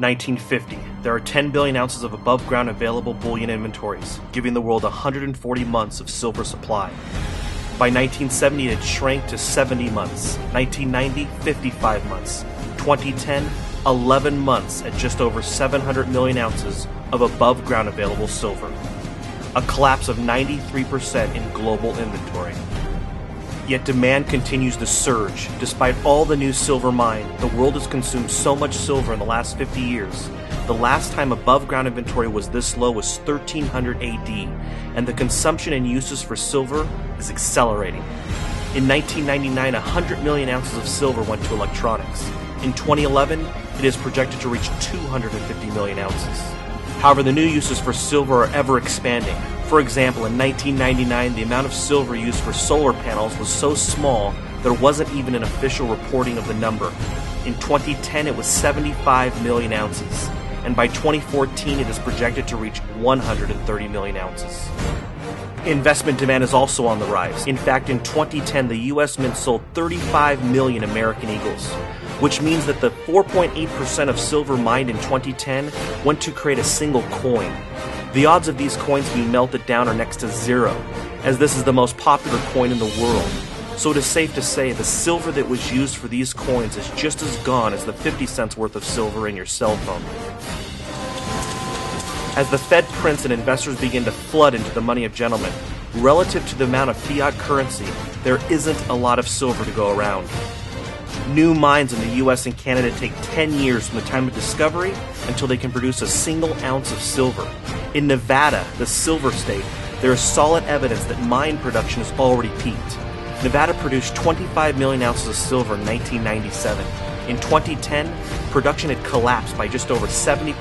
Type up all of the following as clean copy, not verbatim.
1950. There are 10 billion ounces of above-ground available bullion inventories, giving the world 140 months of silver supply. By 1970, it shrank to 70 months. 1990, 55 months. 2010, 11 months at just over 700 million ounces of above-ground available silver. A collapse of 93% in global inventory. Yet demand continues to surge. Despite all the new silver mined, the world has consumed so much silver in the last 50 years. The last time above-ground inventory was this low was 1300 AD, and the consumption and uses for silver is accelerating. In 1999, 100 million ounces of silver went to electronics. In 2011, it is projected to reach 250 million ounces. However, the new uses for silver are ever expanding. For example, in 1999, the amount of silver used for solar panels was so small there wasn't even an official reporting of the number. In 2010, it was 75 million ounces, and by 2014, it is projected to reach 130 million ounces. Investment demand is also on the rise. In fact, in 2010, the U.S. Mint sold 35 million American Eagles, which means that the 4.8% of silver mined in 2010 went to create a single coin. The odds of these coins being melted down are next to zero, as this is the most popular coin in the world. So it is safe to say the silver that was used for these coins is just as gone as the 50 cents worth of silver in your cell phone. As the Fed prints and investors begin to flood into the money of gentlemen, relative to the amount of fiat currency, there isn't a lot of silver to go around. New mines in the US and Canada take 10 years from the time of discovery until they can produce a single ounce of silver. In Nevada, the silver state, there is solid evidence that mine production has already peaked. Nevada produced 25 million ounces of silver in 1997. In 2010, production had collapsed by just over 70%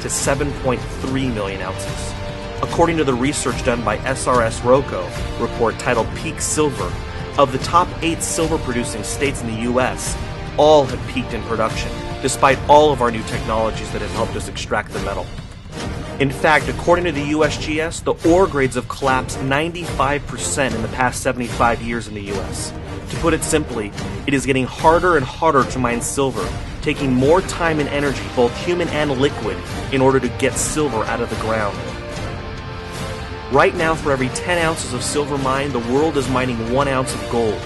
to 7.3 million ounces. According to the research done by SRS Rocco report titled Peak Silver, of the top 8 silver-producing states in the U.S., all have peaked in production, despite all of our new technologies that have helped us extract the metal. In fact, according to the USGS, the ore grades have collapsed 95% in the past 75 years in the U.S. To put it simply, it is getting harder and harder to mine silver, taking more time and energy, both human and liquid, in order to get silver out of the ground. Right now, for every 10 ounces of silver mined, the world is mining 1 ounce of gold.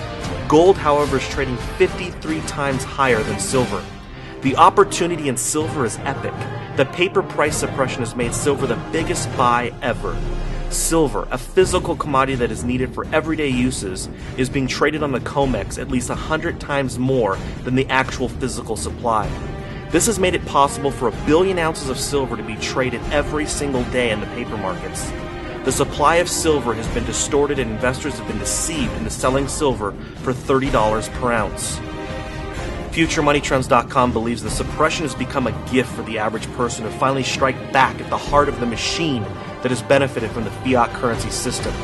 Gold, however, is trading 53 times higher than silver. The opportunity in silver is epic. The paper price suppression has made silver the biggest buy ever. Silver, a physical commodity that is needed for everyday uses, is being traded on the COMEX at least 100 times more than the actual physical supply. This has made it possible for 1 billion ounces of silver to be traded every single day in the paper markets. The supply of silver has been distorted and investors have been deceived into selling silver for $30 per ounce. FutureMoneyTrends.com believes the suppression has become a gift for the average person to finally strike back at the heart of the machine that has benefited from the fiat currency system.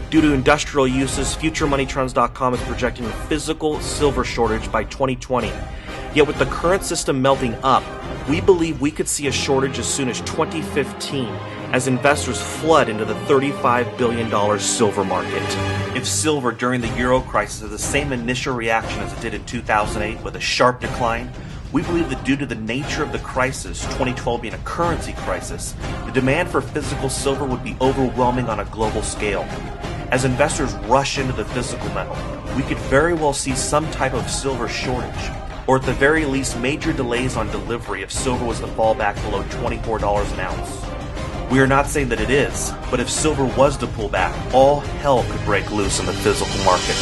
Due to industrial uses, FutureMoneyTrends.com is projecting a physical silver shortage by 2020. Yet with the current system melting up, we believe we could see a shortage as soon as 2015 as investors flood into the $35 billion silver market. If silver during the Euro crisis has the same initial reaction as it did in 2008 with a sharp decline, we believe that due to the nature of the crisis, 2012 being a currency crisis, the demand for physical silver would be overwhelming on a global scale. As investors rush into the physical metal, we could very well see some type of silver shortage, or at the very least major delays on delivery if silver was to fall back below $24 an ounce. We are not saying that it is, but if silver was to pull back, all hell could break loose in the physical market.